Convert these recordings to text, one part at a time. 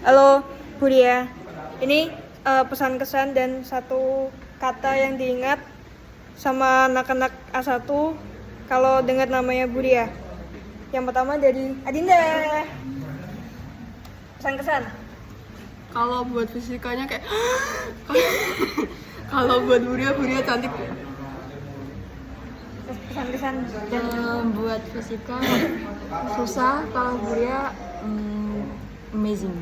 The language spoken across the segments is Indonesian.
Halo Buria, ini pesan kesan dan satu kata yang diingat sama anak-anak A1 kalau dengar namanya Buria. Yang pertama dari Adinda. Pesan kesan. Kalau buat fisikanya kayak kalau buat Buria cantik. Pesan kesan dan Buat fisika susah, kalau Buria amazing.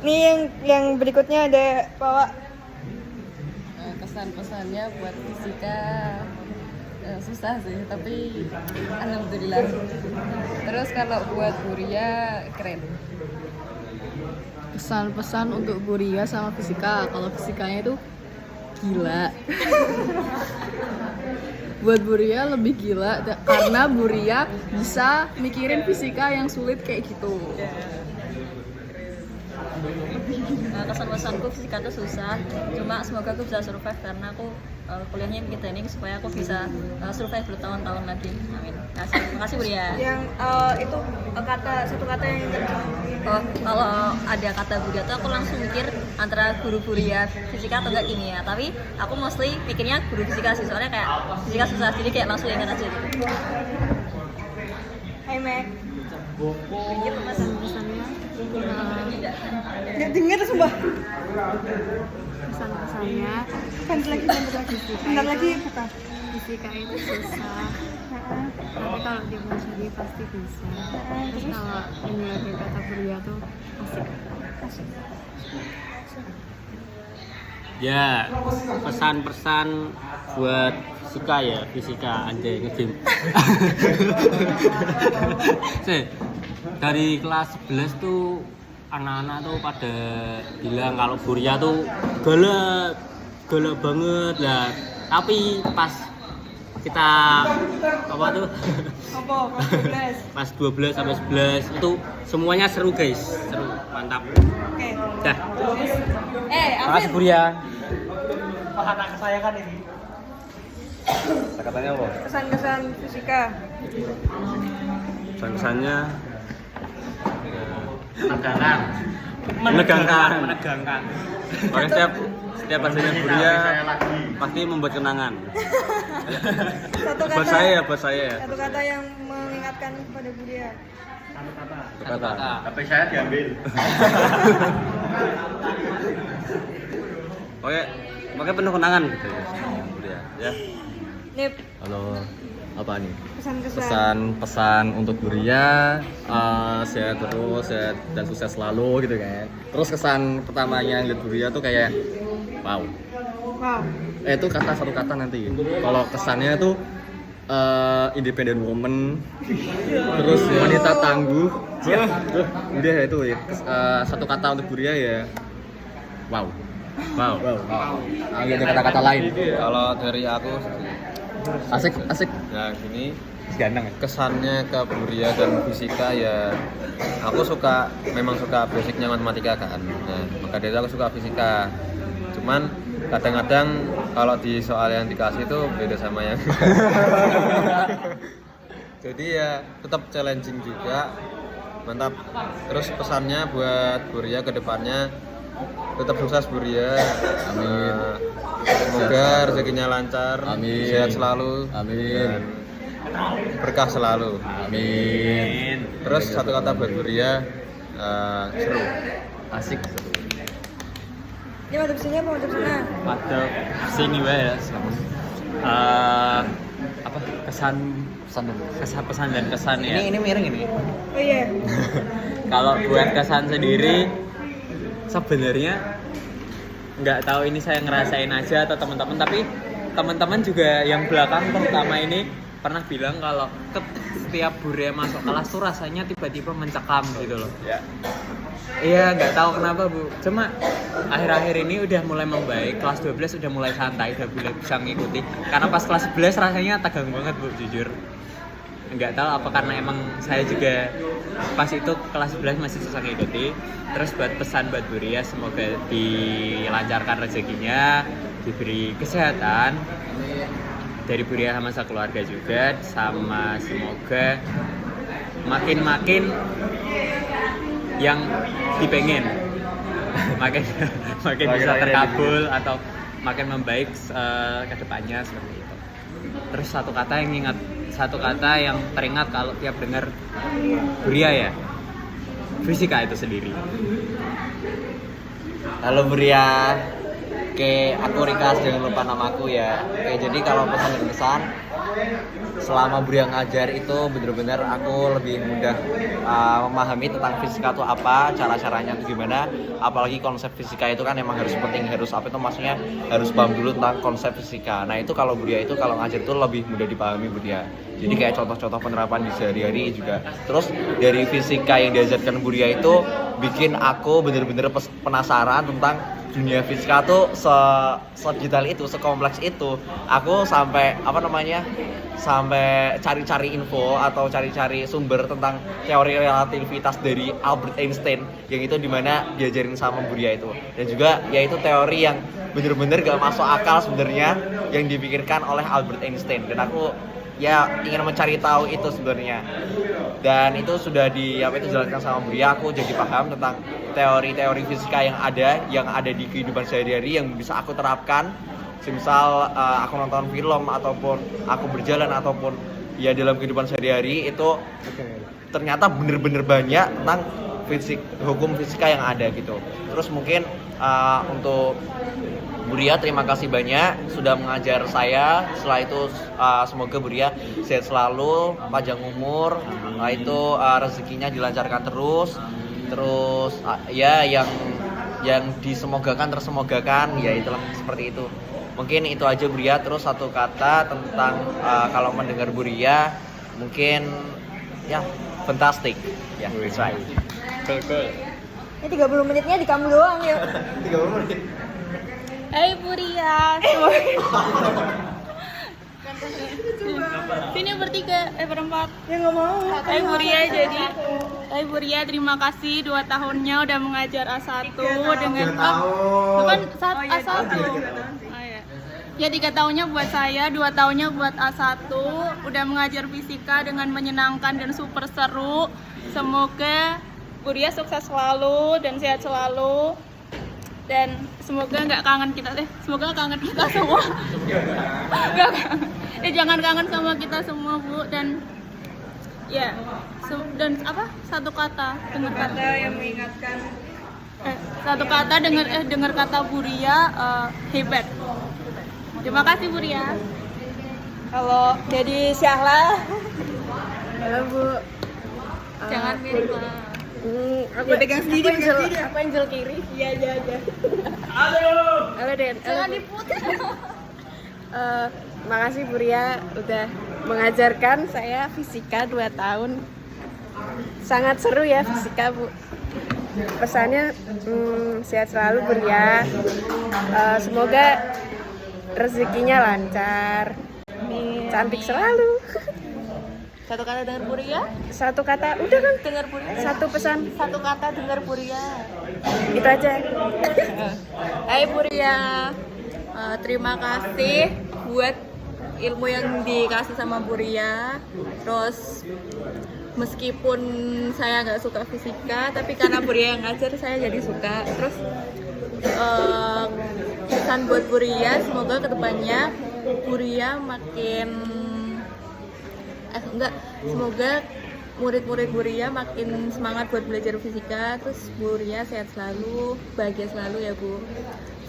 ini yang berikutnya ada bawa Kesan-pesannya buat fisika susah sih, tapi alhamdulillah. Terus kalau buat Buria keren. Pesan-pesan untuk Buria sama fisika. Kalau fisikanya itu gila. Buat Buria lebih gila karena Buria bisa mikirin fisika yang sulit kayak gitu. Nah, kesan-pesanku fisika itu susah, cuma semoga aku bisa survive karena aku kuliahnya bikin training supaya aku bisa survive bertahun-tahun lagi. Amin. Makasih Buria. yang itu satu kata yang Kalau ada kata Buria tuh aku langsung mikir antara guru Buria fisika atau enggak kimia, tapi aku mostly pikirnya guru fisika sih, soalnya kayak fisika susah, jadi kayak langsung ingat aja gitu. Hai Mac. Gitu pesan-pesannya. Nggak dengar sumpah. Pesan-pesannya Bentar lagi buka. fisika itu susah, tapi kalau dia mau cari pasti bisa. Terus kalau mendengar kata Buria tuh asik. Ya, pesan-pesan buat fisika anjay ngejim. Dari kelas 11 tuh anak-anak tuh pada bilang kalau Buria tuh galak banget lah. Tapi pas kita pas 12 sampai 11 itu semuanya seru guys, seru, mantap. Oke. Dah. Alvin. Buria. Anak kesayangan ini. Katanya apa? Kesan-kesan fisika. Pesan-pesannya Menegangkan. Oke, setiap hasilnya Buria pasti membuat kenangan. Satu Buat saya ya. Satu kata yang mengingatkan pada Buria. Satu kata. Tapi saya diambil. Oke, penuh kenangan gitu ya. Buria, ya. Nip, Halo, apa nih? pesan-kesan. Pesan untuk Buria, sehat terus, sehat dan sukses selalu gitu kan. Terus kesan pertamanya lihat Buria tuh kayak wow. Wow. Itu satu kata nanti. Kalau kesannya tuh independent woman, terus wanita tangguh. Udah itu ya. Satu kata untuk Buria ya. Wow. Wow. Ada kata-kata lain. Kalau dari aku Asik. ya gini, Ganteng ya. kesannya ke Buria dan fisika ya aku memang suka basicnya matematika kan. Nah, maka dari itu aku suka fisika. Cuman kadang-kadang kalau di soal yang dikasih itu beda sama yang jadi ya tetap challenging juga, mantap. Terus pesannya buat Buria ke depannya tetap sukses Buria. Amin. Semoga rezekinya lancar, Amin. sehat selalu, Amin. dan berkah selalu. Amin. Terus satu kata buat Buria, seru. Asik. Ini madep sini apa madep sana? Ada sini ya. Pesan dan kesan ya. Ini miring ini. Oh iya. Kalau buat kesan sendiri sebenarnya nggak tahu ini saya ngerasain aja atau teman-teman, tapi teman-teman juga yang belakang terutama ini pernah bilang kalau setiap Buria masuk kelas tuh rasanya tiba-tiba mencekam gitu loh. Iya, nggak tahu kenapa Bu. Cuma akhir-akhir ini udah mulai membaik. Kelas 12 udah mulai santai, udah mulai bisa ngikuti. Karena pas kelas 11 rasanya tegang banget Bu, jujur. Nggak tahu apa karena emang saya juga pas itu kelas 11 masih susah ngikuti. Terus buat pesan buat Buria, semoga dilancarkan rezekinya, diberi kesehatan dari Buria sama sekeluarga juga, sama semoga makin yang dipengen makin makin bisa Makin terkabul atau makin membaik ke depannya seperti itu. Terus satu kata yang teringat kalau tiap dengar Buria ya, fisika itu sendiri. Halo Buria, oke aku Rikas, jangan lupa namaku ya. Oke, jadi kalau pesan dan kesan selama Buria ngajar itu bener-bener aku lebih mudah memahami tentang fisika itu apa, cara-caranya itu gimana. Apalagi konsep fisika itu kan emang harus penting, harus apa itu maksudnya harus paham dulu tentang konsep fisika. Nah itu kalau Buria itu kalau ngajar itu lebih mudah dipahami Buria. Jadi kayak contoh-contoh penerapan di sehari-hari juga. Terus dari fisika yang diajarkan Buria itu bikin aku bener-bener penasaran tentang dunia fisika tuh sedetail itu, sekompleks itu. Aku sampai sampai cari-cari info atau cari-cari sumber tentang teori relativitas dari Albert Einstein yang itu dimana diajarin sama Buria itu. Dan juga yaitu teori yang bener-bener gak masuk akal sebenarnya yang dipikirkan oleh Albert Einstein. Dan aku ya ingin mencari tahu itu sebenarnya. Dan itu sudah dijelaskan sama Buria, aku jadi paham tentang teori-teori fisika yang ada di kehidupan sehari-hari yang bisa aku terapkan. Semisal aku nonton film ataupun aku berjalan ataupun ya dalam kehidupan sehari-hari itu ternyata bener-bener banyak tentang hukum fisika yang ada gitu. Terus mungkin untuk Buria terima kasih banyak sudah mengajar saya. Setelah itu semoga Buria sehat selalu, panjang umur, itu rezekinya dilancarkan terus ya yang disemogakan tersemogakan, ya itulah seperti itu. Mungkin itu aja Buria. Terus satu kata tentang kalau mendengar Buria mungkin ya fantastic ya, that's right. Cool. Ini 30 menitnya di kamu doang ya. 30 menit. Hai Buria. Sini berempat. Ya nggak mau. Hai Buria, terima kasih 2 tahunnya udah mengajar A1 dengan bukan A1. Oh, ya. Ya 3 tahunnya buat saya, 2 tahunnya buat A1, udah mengajar fisika dengan menyenangkan dan super seru. Semoga Buria sukses selalu dan sehat selalu. Dan semoga nggak kangen kita semoga kangen kita semua. Jangan kangen sama kita semua Bu. Dan ya satu kata dengar kata yang mengingatkan. Satu kata dengar kata Buria, hebat. Terima kasih Buria. Kalau jadi Syahla. Halo Bu. Jangan mirip. Aku pegang sendiri, Aku angel kiri. Iya. Halo Den. Jangan diputar. Makasih Buria udah mengajarkan saya fisika 2 tahun. Sangat seru ya fisika Bu. Pesannya sehat selalu Buria. Semoga rezekinya lancar. Cantik selalu. Satu kata dengar Buria. Satu kata udah kan? Dengar Buria. Satu pesan. Satu kata dengar Buria. Itu aja. Hai Buria. Terima kasih buat ilmu yang dikasih sama Buria. Terus meskipun saya nggak suka fisika, tapi karena Buria yang ngajar saya jadi suka. Terus pesan buat Buria, semoga kedepannya Buria semoga murid-murid Buria makin semangat buat belajar fisika. Terus Buria sehat selalu, bahagia selalu ya Bu.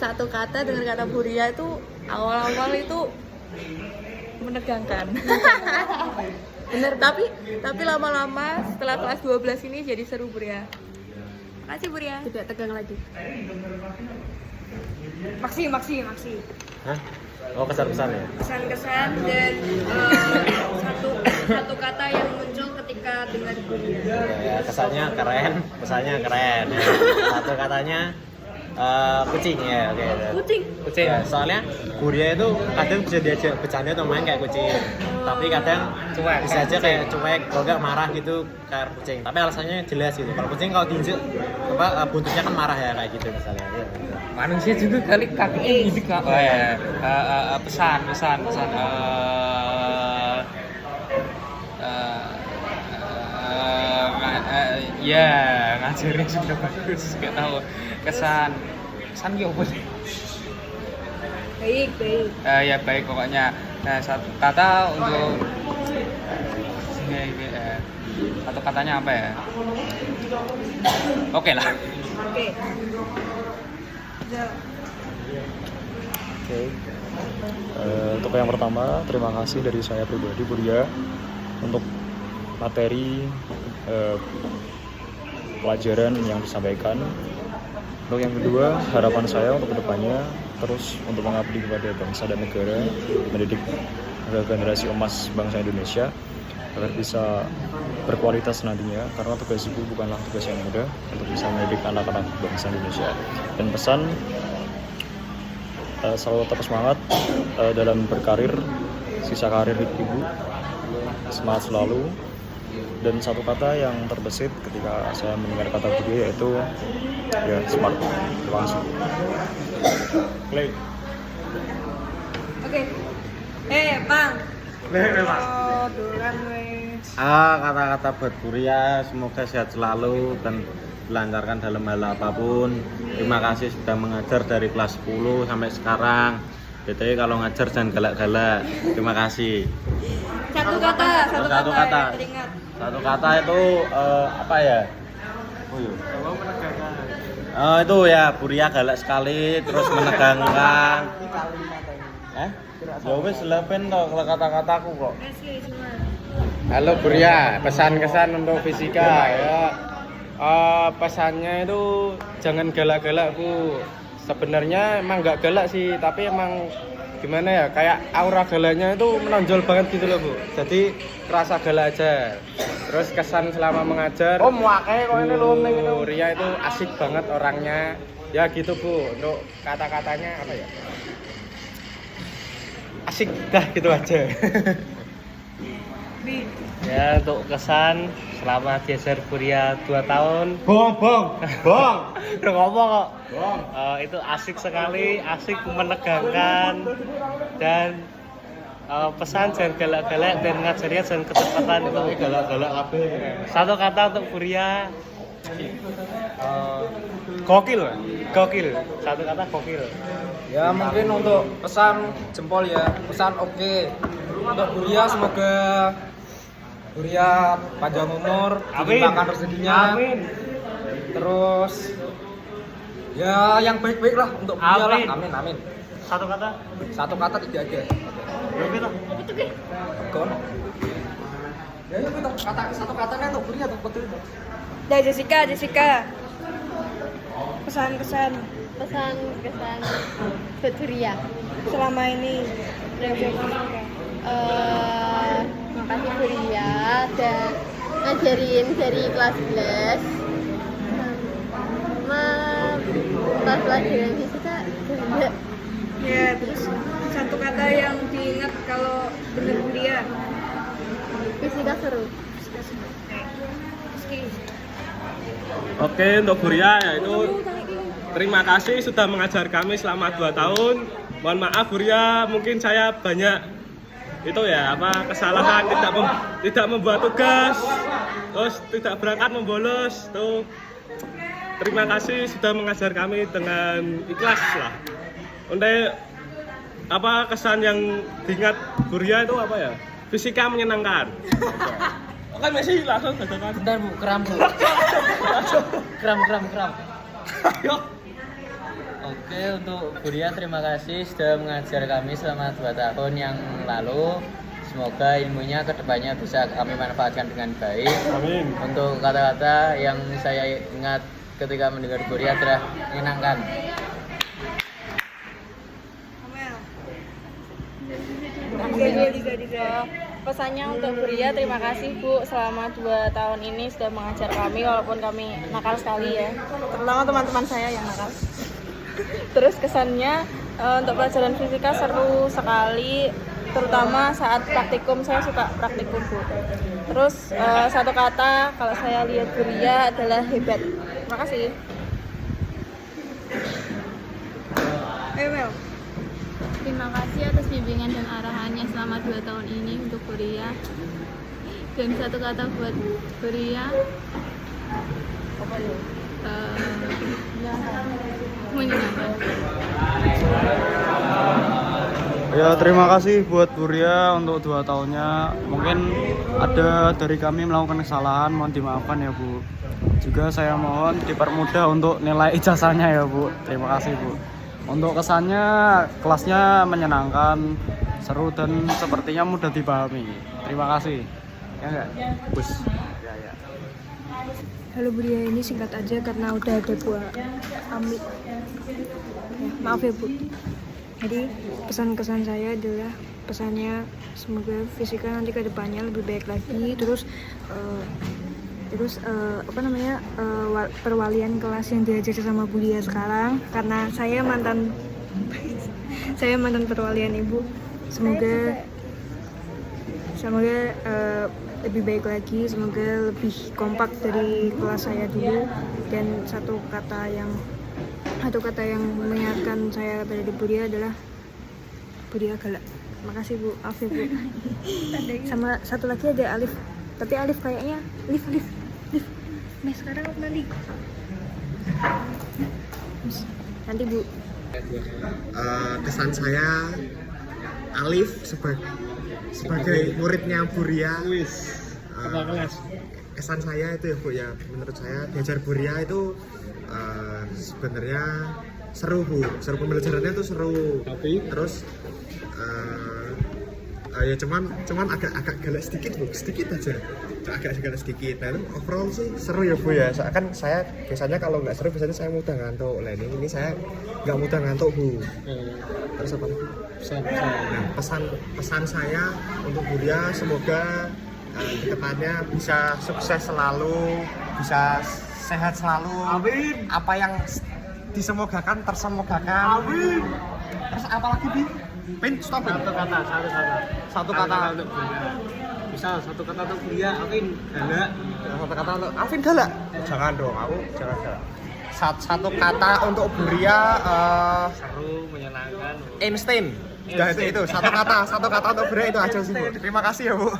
Satu kata dengan kata Buria itu awal-awal itu menegangkan. Bener, tapi lama-lama setelah kelas 12 ini jadi seru Buria. Makasih Buria. Tidak tegang lagi. Maksi. Hah? Oh, kesan-kesan ya? Kesan-kesan dan satu kata yang muncul ketika dengar Buria. Ya, kesannya keren, pesannya keren. Ya. Satu katanya kucing ya, oke. Kucing. Ya, soalnya Buria itu kadang bisa diajak bercanda atau main kayak kucing. Tapi kadang bisa aja kayak cuek, kalau enggak marah gitu kayak kucing. Tapi alasannya jelas gitu. Kalau kucing kalau diinjek buntutnya kan marah ya kayak gitu misalnya. Ya. Manusia juga kali kakinya gitu Kak. Oh ya. Pesan. Ya, ngajarnya sudah bagus. Gak tahu kesan ya apa sih? Baik. Ya baik pokoknya. Nah, satu kata untuk satu katanya apa ya? Oke lah. Oke. Oke. Untuk yang pertama, terima kasih dari saya pribadi Buria untuk materi pelajaran yang disampaikan. Untuk yang kedua, harapan saya untuk kedepannya terus untuk mengabdi kepada bangsa dan negara, mendidik generasi emas bangsa Indonesia agar bisa berkualitas nantinya, karena tugas ibu bukanlah tugas yang mudah untuk bisa mendidik anak-anak bangsa Indonesia. Dan pesan, selalu tetap semangat dalam berkarir, sisa karir ibu, semangat selalu. Dan satu kata yang terbesit ketika saya mendengar kata Buria yaitu ya smart. Terima kasih. Play. Oke. Bang. Oh, dolan wes. Kata-kata buat Buria, semoga sehat selalu dan dilancarkan dalam hal apapun. Terima kasih sudah mengajar dari kelas 10 sampai sekarang. BTW kalau ngajar jangan galak-galak. Terima kasih. Satu kata. Yang teringat. Satu kata itu apa ya? Itu ya Buria galak sekali, terus menegangkan. Ya wis lepen toh kalau kata-kataku kok. Halo Buria, pesan kesan untuk fisika ya. Pesannya itu jangan galak-galak Bu. Sebenarnya emang nggak galak sih, tapi emang gimana ya, kayak aura galaknya itu menonjol banget gitu loh Bu. Jadi rasa galak aja. Terus kesan selama mengajar, Buria itu asik banget orangnya. Ya gitu Bu. Untuk kata-katanya apa ya? Asik dah gitu aja. Ya untuk kesan selama diajar Buria 2 tahun. Bong. Udah ngomong kok. Itu asik sekali, asik menegangkan dan pesan jangan galak-galak dan ngajarnya jangan kecepatan itu. Galak-galak apa? Satu kata untuk Buria. Gokil. Satu kata gokil. Ya mungkin untuk pesan jempol ya, pesan oke. Untuk Buria semoga Buria panjang umur, dilimpahkan rezekinya. Amin. Terus ya yang baik-baik lah untuk Buria lah. Amin. Satu kata. Satu kata 3 aja. Oke toh. Kon. Ya kita kata satu katanya untuk Buria tuh betul itu. Dah Jessica. Pesan Pesan buat Buria. selama ini belajar fisika. Makasih Buria dan ngajarin dari kelas 11 sama pas pelajaran fisika ganda. Ya, terus satu kata yang diingat kalau bener Buria. Fisika seru. Oke, untuk Buria yaitu terima kasih sudah mengajar kami selama 2 tahun. Mohon maaf Buria, mungkin saya banyak kesalahan, tidak membuat tugas, terus tidak berangkat membolos tuh. Terima kasih sudah mengajar kami dengan ikhlas lah. Untuk kesan yang diingat Buria itu apa ya? Fisika menyenangkan. Kan masih langsung katakan. Bentar Bu, kram Bu. Kram. Ayo. Oke, untuk Buria terima kasih sudah mengajar kami selama 2 tahun yang lalu. Semoga ilmunya kedepannya bisa kami manfaatkan dengan baik. Amin. Untuk kata-kata yang saya ingat ketika mendengar Buria adalah menyenangkan. Pesannya untuk Buria, terima kasih Bu selama 2 tahun ini sudah mengajar kami walaupun kami nakal sekali ya, terutama teman-teman saya yang nakal. Terus kesannya untuk pelajaran fisika seru sekali, terutama saat praktikum. Saya suka praktikum Bu. Terus satu kata kalau saya lihat Buria adalah hebat. Terima kasih. Mel. Terima kasih atas bimbingan dan arahannya selama 2 tahun ini untuk Buria. Dan satu kata buat Buria, Menyenangkan. Ya terima kasih buat Buria untuk 2 tahunnya. Mungkin ada dari kami melakukan kesalahan, mohon dimaafkan ya Bu. Juga saya mohon dipermudah untuk nilai ijazahnya ya Bu. Terima kasih Bu. Untuk kesannya kelasnya menyenangkan, seru dan sepertinya mudah dipahami. Terima kasih. Ya enggak? Bus. Ya. Halo Buria, ini singkat aja karena udah ada Bu Ami. Ya, maaf ya Bu. Jadi pesan-kesan saya adalah pesannya semoga fisika nanti ke depannya lebih baik lagi. Terus perwalian kelas yang diajar sama Buria sekarang, karena saya mantan perwalian Ibu. Semoga lebih baik lagi, semoga lebih kompak dari kelas saya dulu. Dan satu kata yang mengingatkan saya pada Buria adalah Buria galak. Makasih Bu, maaf ya Bu. Sama satu lagi ada Alif, tapi Alif kayaknya Alif. Nah sekarang nanti Bu. Kesan saya Alif sebagai muridnya Buria. Kesan saya itu ya Bu ya, menurut saya belajar Buria itu sebenarnya seru Bu, pembelajarannya itu seru. Tapi terus ya cuman agak galak sedikit Bu, sedikit aja. Agak galak sedikit. Nah, overall sih seru ya Bu ya. Kan saya biasanya kalau nggak seru biasanya saya mudah ngantuk. Nah, ini saya nggak mudah ngantuk Bu. Terus apa lagi? Nah, pesan saya untuk Buria semoga kedepannya bisa sukses selalu, bisa sehat selalu. Amin. Apa yang disemogakan tersemogakan. Amin. Terus apa lagi Bi? Pin stop. Satu kata untuk Buria. Misal satu kata untuk Buria, Alvin galak. Satu kata untuk Alvin galak. Jangan dong, aku jangan galak. Satu kata untuk Buria Seru, menyenangkan. Einstein. Itu satu kata untuk Buria itu aja sih Bu. Terima kasih ya Bu.